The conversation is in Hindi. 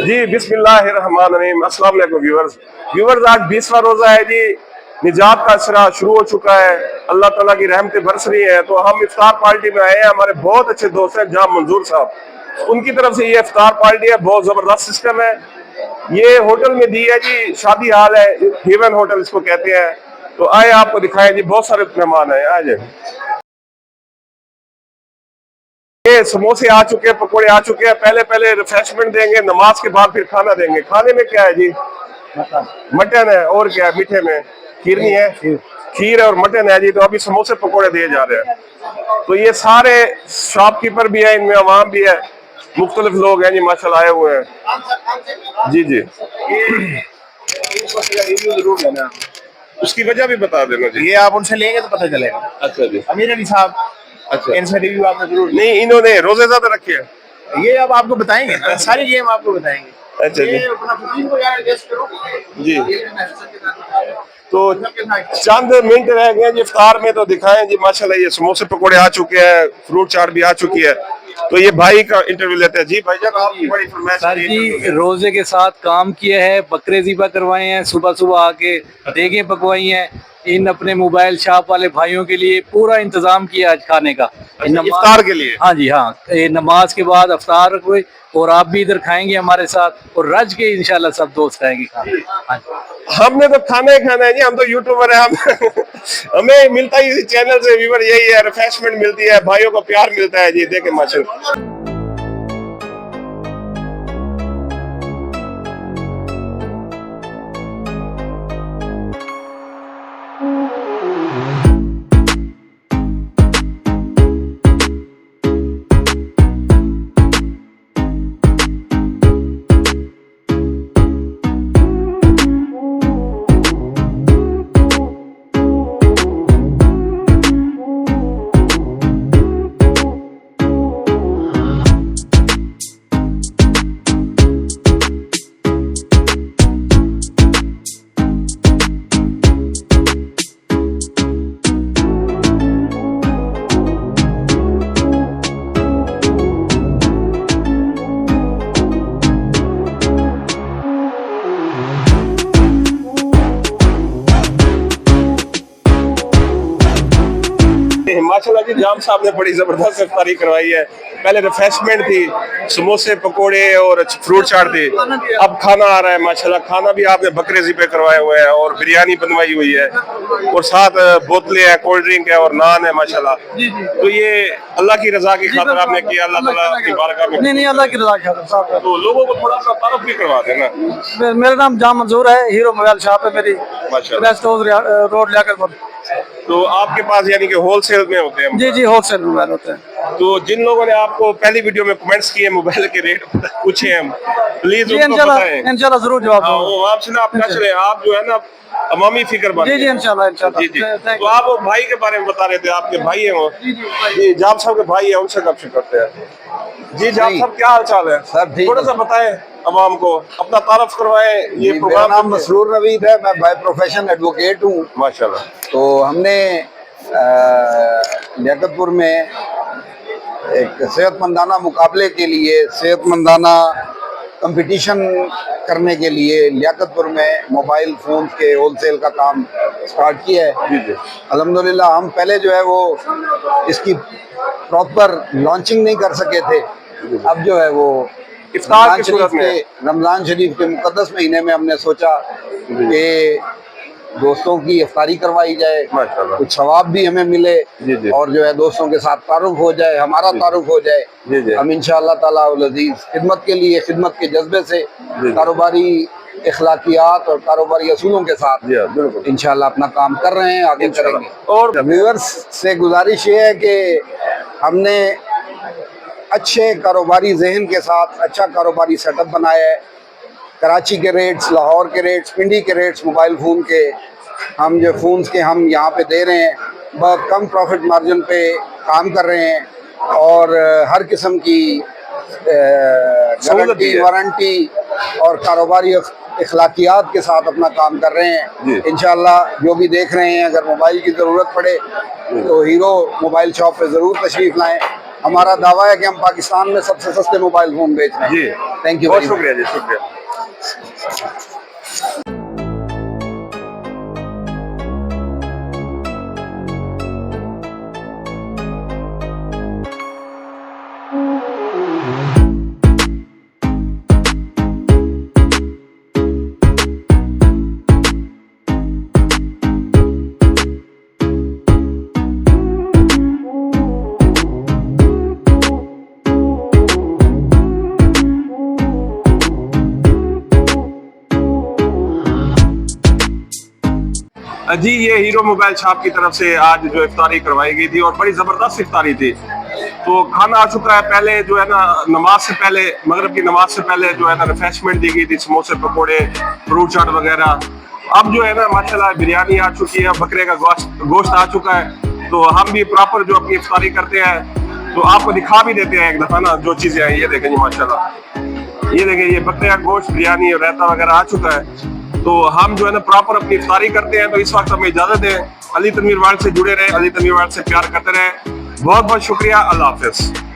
जी बिस्मिल्लाहिर्रहमानिर्रहीम। अस्सलाम वालेकुम व्यूअर्स। आज 20वां रोजा है जी। निजात का असरा शुरू हो चुका है। अल्लाह ताला की रहमतें बरस रही हैं। तो हम इफ्तार पार्टी में आए हैं। हमारे बहुत अच्छे दोस्त हैं जाम मंजूर साहब, उनकी तरफ से ये इफ्तार पार्टी है। बहुत जबरदस्त सिस्टम है। ये होटल में दी है जी, शादी हाल है, हेवन होटल इसको कहते हैं। तो आए आपको दिखाएं जी, बहुत सारे मेहमान हैं। आ जाए। ये समोसे आ चुके हैं, पकोड़े आ चुके हैं। पहले पहले रिफ्रेशमेंट देंगे, नमाज के बाद फिर खाना देंगे। खाने में क्या है जी? मटन है। और क्या है मीठे में? खीरनी है, खीर है और मटन है जी। तो अभी समोसे पकोड़े दिए जा रहे हैं। तो ये सारे शॉपकीपर भी है, इनमें अवाम भी है, मुख्तलिफ लोग हैं जी माशाल्लाह आए हुए हैं। जी जी, जरूर लेना, उसकी वजह भी बता देना जी। ये आप उनसे लेंगे तो पता चलेगा। अच्छा जी, अमीर अली साहब, अच्छा। इनसे रिव्यू आपने जरूर नहीं, इन्होंने रोजे ज्यादा रखे हैं। ये अब आपको बताएंगे ना, सारी गेम आपको बताएंगे। अच्छा जी, अपना प्रोटीन को यार एडजस्ट करो जी। तो चंद मिनट रह गए जी इफ्तार में, तो दिखाएं जी माशाल्लाह। ये समोसे पकोड़े आ चुके हैं, फ्रूट चाट भी आ चुकी है। तो ये भाई का इंटरव्यू लेते हैं। जी भाईजान, आपकी बड़ी फरमाइश सर जी, रोजे के साथ काम किया है, बकरे ज़िबा करवाए हैं, सुबह सुबह आके देगें पकवाई हैं। इन अपने मोबाइल शॉप वाले भाइयों के लिए पूरा इंतजाम किया आज खाने का। इफ्तार के लिए? हाँ जी हाँ, ये नमाज के बाद इफ्तार हुई और आप भी इधर खाएंगे हमारे साथ, और रज के इंशाल्लाह सब दोस्त खाएंगे खाना। हाँ जी, हमने तो खाना ही खाना है जी, हम तो यूट्यूबर है। हम हमें मिलता ही चैनल से व्यूवर यही है, रिफ्रेशमेंट मिलती है, भाइयों को प्यार मिलता है जी। देखे माशाल्लाह। माशाल्लाह जी, जाम साहब ने बड़ी जबरदस्त इफ्तारी करवाई है। पहले रिफ्रेशमेंट थी, समोसे पकोड़े और फ्रूट चाट थी। अब खाना आ रहा है माशाल्लाह। खाना भी आपने बकरे ज़िबे करवाए हुए हैं और बिरयानी बनवाई हुई है, और साथ बोतलें हैं, कोल्ड ड्रिंक है और नान है माशाल्लाह। तो ये अल्लाह की रजा की खातिर आपने किया। अल्लाह ताला की बारगाह में। नहीं अल्लाह की रजा की खातिर साहब। तो लोगों को थोड़ा सा तारुफ भी करवा देना। मेरा नाम जाम मंजूर है, हीरो मोबाइल शॉप है मेरी, माशाल्लाह। West road Liaquatpur. तो आपके पास यानी कि होलसेल में होते हैं? जी जी, होलसेल मोबाइल होते हैं। तो जिन लोगों ने आपको पहली वीडियो में कमेंट्स किए, मोबाइल के रेट पूछे हैं, प्लीज जी उनको बताएं। इंशाल्लाह जरूर जवाब दूंगा। आपसे ना आप टच रहे, आप जो है ना अवामी फिक्र बन। जी जी इंशाल्लाह जी जी। तो आप वो भाई के बारे में बता रहे थे, आपके भाई हैं वो? जी, जाम साहब के भाई है, उनसे गपशप करते हैं। जी जाम साहब, क्या हाल चाल है? सब ठीक। थोड़ा सा बताएं अवाम को, अपना तारुफ करवाएं। ये मेरा नाम मसरूर नवीद है, मैं बाय प्रोफेशन एडवोकेट हूँ माशाल्लाह। तो हमने लियाकतपुर में एक सेहतमंदाना मुकाबले के लिए, सेहतमंदाना कंपटीशन करने के लिए लियाकतपुर में मोबाइल फोन के होलसेल का काम स्टार्ट किया है। अल्हम्दुलिल्लाह हम पहले जो है वो इसकी प्रॉपर लॉन्चिंग नहीं कर सके थे। अब जो है वो रमजान शरीफ के मुकद्दस महीने में हमने सोचा कि दोस्तों की इफ्तारी करवाई जाए, कुछ सवाब भी हमें मिले, और जो है दोस्तों के साथ तारुफ हो जाए, हमारा तारुफ हो जाए। हम इंशाअल्लाह ताला उल अज़ीज़ खिदमत के लिए, खिदमत के जज्बे से, कारोबारी इखलाकियात और कारोबारी असूलों के साथ इंशाअल्लाह अपना काम कर रहे हैं, आगे करेंगे। और व्यूअर्स से गुजारिश ये है कि हमने अच्छे कारोबारी जहन के साथ अच्छा कारोबारी सेटअप बनाया है। कराची के रेट्स, लाहौर के रेट्स, पिंडी के रेट्स मोबाइल फ़ोन के, हम जो फ़ोन्स के हम यहाँ पे दे रहे हैं, बहुत कम प्रॉफिट मार्जिन पे काम कर रहे हैं, और हर किस्म की गारंटी, वारंटी और कारोबारी इखलाकियात के साथ अपना काम कर रहे हैं। इंशाअल्लाह जो भी देख रहे हैं, अगर मोबाइल की ज़रूरत पड़े तो हीरो मोबाइल शॉप पे ज़रूर तशरीफ़ लाएँ। हमारा दावा है कि हम पाकिस्तान में सबसे सस्ते मोबाइल फोन बेच रहे हैं। जी थैंक यू, बहुत शुक्रिया जी, शुक्रिया। जी ये हीरो मोबाइल शॉप की तरफ से आज जो इफ्तारी करवाई गई थी और बड़ी जबरदस्त इफ्तारी थी। तो खाना आ चुका है, पहले जो है ना नमाज से पहले, मगरिब की नमाज से पहले जो है ना रिफ्रेशमेंट दी गई थी, समोसे पकोड़े फ्रूट चाट वगैरह। अब जो है ना माशाल्लाह बिरयानी आ चुकी है, बकरे का गोश्त आ चुका है। तो हम भी प्रॉपर जो अपनी इफ्तारी करते हैं तो आपको दिखा भी देते हैं एक दफा ना जो चीजें हैं। ये देखें जी माशाल्लाह, ये देखें ये बकरे का गोश्त, बिरयानी और रायता वगैरह आ चुका है। तो हम जो है ना प्रॉपर अपनी इफ्तारी करते हैं। तो इस वक्त हमें इजाजत दें। अली तनवीर वर्ल्ड से जुड़े रहे, अली तनवीर वर्ल्ड से प्यार करते रहे। बहुत बहुत शुक्रिया, अल्लाह हाफिज।